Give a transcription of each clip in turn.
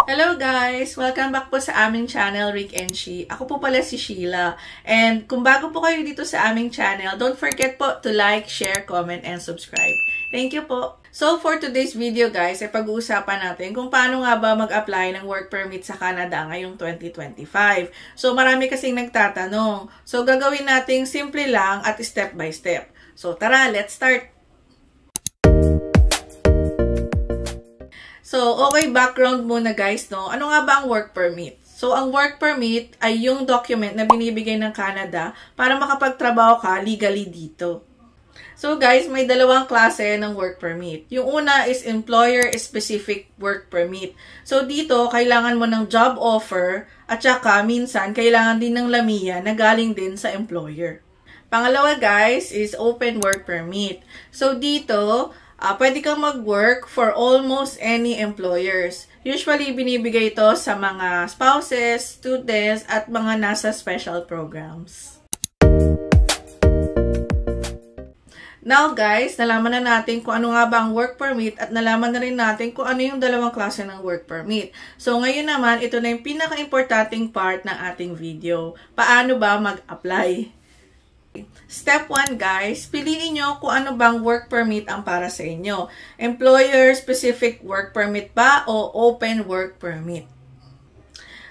Hello guys! Welcome back po sa aming channel, Rick and She. Ako po pala si Sheila. And kung bago po kayo dito sa aming channel, don't forget po to like, share, comment, and subscribe. Thank you po! So for today's video guys, ay pag-uusapan natin kung paano nga ba mag-apply ng work permit sa Canada ngayong 2025. So marami kasing nagtatanong. So gagawin natin simple lang at step by step. So tara, let's start! So, okay, background muna guys, no? Ano nga ba ang work permit? So, ang work permit ay yung document na binibigay ng Canada para makapagtrabaho ka legally dito. So, guys, may dalawang klase ng work permit. Yung una is employer-specific work permit. So, dito, kailangan mo ng job offer at saka minsan, kailangan din ng LAMIA na galing din sa employer. Pangalawa, guys, is open work permit. So, dito, pwede kang mag-work for almost any employers. Usually, binibigay ito sa mga spouses, students, at mga nasa special programs. Now guys, nalaman na natin kung ano nga ba ang work permit at nalaman na rin natin kung ano yung dalawang klase ng work permit. So ngayon naman, ito na yung pinaka-importanting part ng ating video. Paano ba mag-apply? Step 1 guys, piliin nyo kung ano bang work permit ang para sa inyo. Employer-specific work permit ba o open work permit?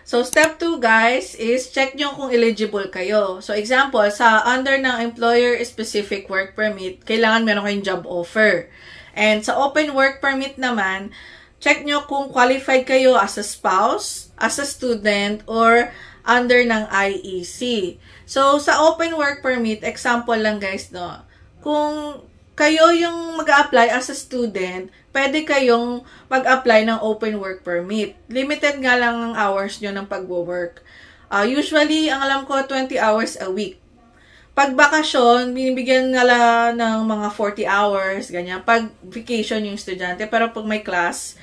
So step 2 guys is check nyo kung eligible kayo. So example, sa under ng employer-specific work permit, kailangan meron kayong job offer. And sa open work permit naman, check nyo kung qualified kayo as a spouse, as a student, or under ng IEC. So, sa open work permit, example lang guys, no? Kung kayo yung mag-a-apply as a student, pwede kayong mag-apply ng open work permit. Limited nga lang ang hours nyo ng pag-work. Usually, ang alam ko, 20 hours a week. Pag bakasyon, binibigyan nila ng mga 40 hours, ganyan. Pag vacation yung estudyante, pero pag may class,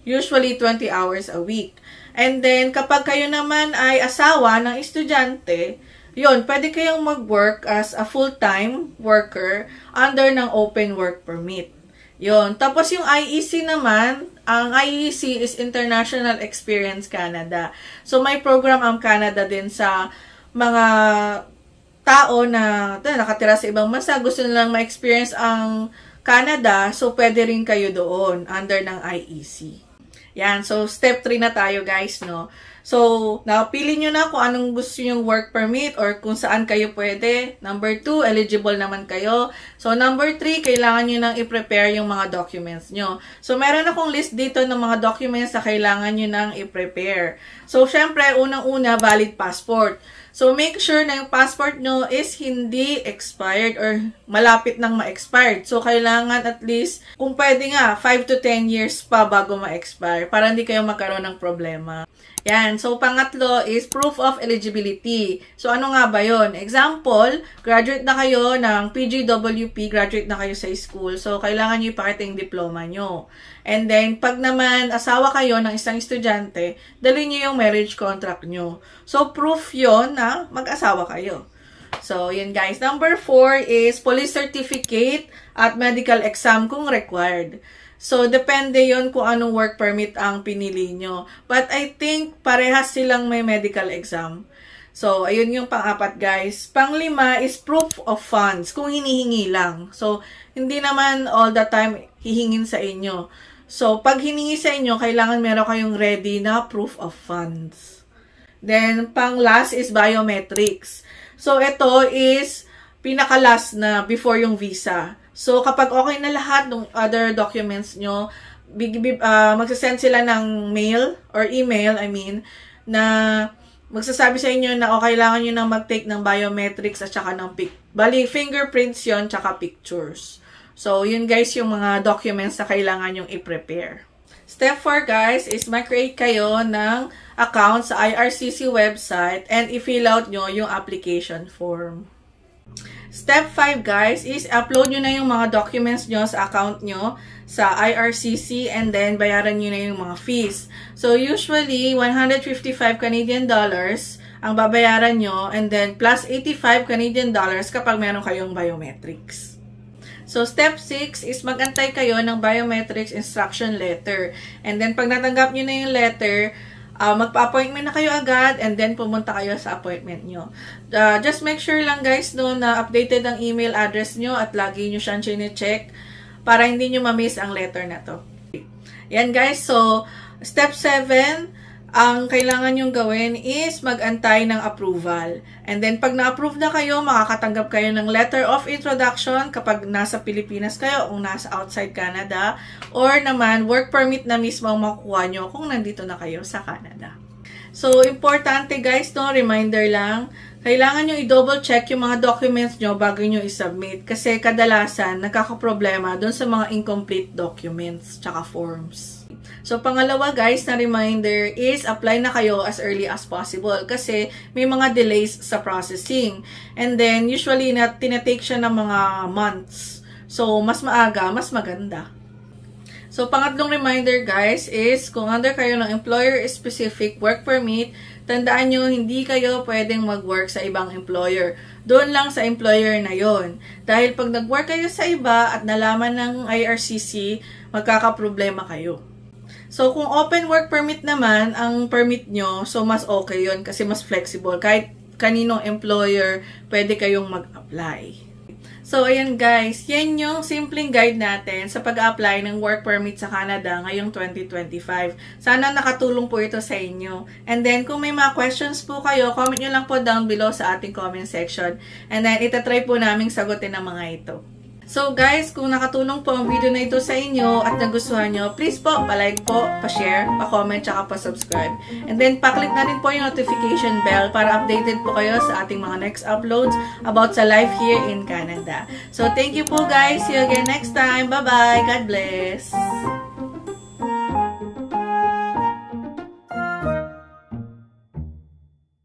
usually 20 hours a week. And then, kapag kayo naman ay asawa ng estudyante, yun, pwede kayong mag-work as a full-time worker under ng open work permit. Yun. Tapos yung IEC naman, ang IEC is International Experience Canada. So, may program ang Canada din sa mga tao na nakatira sa ibang bansa, gusto nilang ma-experience ang Canada, so pwede rin kayo doon under ng IEC. Yan. So, step 3 na tayo guys, no? So, napili nyo na kung anong gusto yung work permit or kung saan kayo pwede. Number 2, eligible naman kayo. So, number 3, kailangan nyo nang i-prepare yung mga documents nyo. So, meron akong list dito ng mga documents na kailangan nyo nang i-prepare. So, syempre, unang-una, valid passport. So, make sure na yung passport nyo is hindi expired or malapit nang ma-expired. So, kailangan at least, kung pwede nga, 5 to 10 years pa bago ma-expire para hindi kayo magkaroon ng problema. Yan. So, pangatlo is proof of eligibility. So, ano nga ba yon? Example, graduate na kayo ng PGWP, graduate na kayo sa school. So, kailangan nyo ipakita yung diploma nyo. And then, pag naman asawa kayo ng isang estudyante, dali nyo yung marriage contract nyo. So, proof yon na mag-asawa kayo. So, yun guys. Number 4 is police certificate at medical exam kung required. So, depende yon kung anong work permit ang pinili nyo. But I think parehas silang may medical exam. So, ayun yung pang-apat guys. Pang-5 is proof of funds kung hinihingi lang. So, hindi naman all the time hihingin sa inyo. So, pag hiningi sa inyo, kailangan meron kayong ready na proof of funds. Then, pang-last is biometrics. So, ito is pinaka-last na before yung visa. So, kapag okay na lahat ng other documents nyo, magsasend sila ng mail or email, na magsasabi sa inyo na kailangan nyo nang mag-take ng biometrics at saka ng fingerprints yon tsaka pictures. So, yun guys yung mga documents na kailangan nyong i-prepare. Step 4 guys is mag-create kayo ng account sa IRCC website and i-fill out nyo yung application form. Step 5 guys is upload nyo na yung mga documents nyo sa account nyo sa IRCC and then bayaran nyo na yung mga fees. So usually 155 Canadian dollars ang babayaran nyo and then plus 85 Canadian dollars kapag meron kayong biometrics. So, step 6 is mag-antay kayo ng biometrics instruction letter. And then, pag natanggap nyo na yung letter, magpa-appointment na kayo agad and then pumunta kayo sa appointment nyo. Just make sure lang guys no, na updated ang email address nyo at lagi nyo siyang chine-check para hindi nyo ma-miss ang letter na to. Yan guys, so step 7, ang kailangan nyong gawin is mag-antay ng approval. And then, pag na-approve na kayo, makakatanggap kayo ng letter of introduction kapag nasa Pilipinas kayo o nasa outside Canada. Or naman, work permit na mismo ang makukuha nyo kung nandito na kayo sa Canada. So, importante guys, no, reminder lang, kailangan nyo i-double check yung mga documents nyo bago nyo i-submit. Kasi kadalasan, nagkakaproblema dun sa mga incomplete documents tsaka forms. So, pangalawa guys na reminder is apply na kayo as early as possible kasi may mga delays sa processing. And then, usually, tinatake siya ng mga months. So, mas maaga, mas maganda. So, pangatlong reminder guys is kung under kayo ng employer-specific work permit, tandaan nyo, hindi kayo pwedeng mag-work sa ibang employer. Doon lang sa employer na yon. Dahil pag nag-work kayo sa iba at nalaman ng IRCC, magkakaproblema kayo. So, kung open work permit naman, ang permit nyo, so mas okay yon kasi mas flexible. Kahit kaninong employer, pwede kayong mag-apply. So, ayan guys, yan yung simpleng guide natin sa pag-apply ng work permit sa Canada ngayong 2025. Sana nakatulong po ito sa inyo. And then, kung may mga questions po kayo, comment nyo lang po down below sa ating comment section. And then, itatry po naming sagutin ang mga ito. So guys, kung nakatulong po ang video na ito sa inyo at nagustuhan nyo, please po, pa-like po, pa-share, pa-comment, tsaka pa-subscribe. And then, pa-click na rin po yung notification bell para updated po kayo sa ating mga next uploads about sa life here in Canada. So, thank you po guys. See you again next time. Bye-bye. God bless.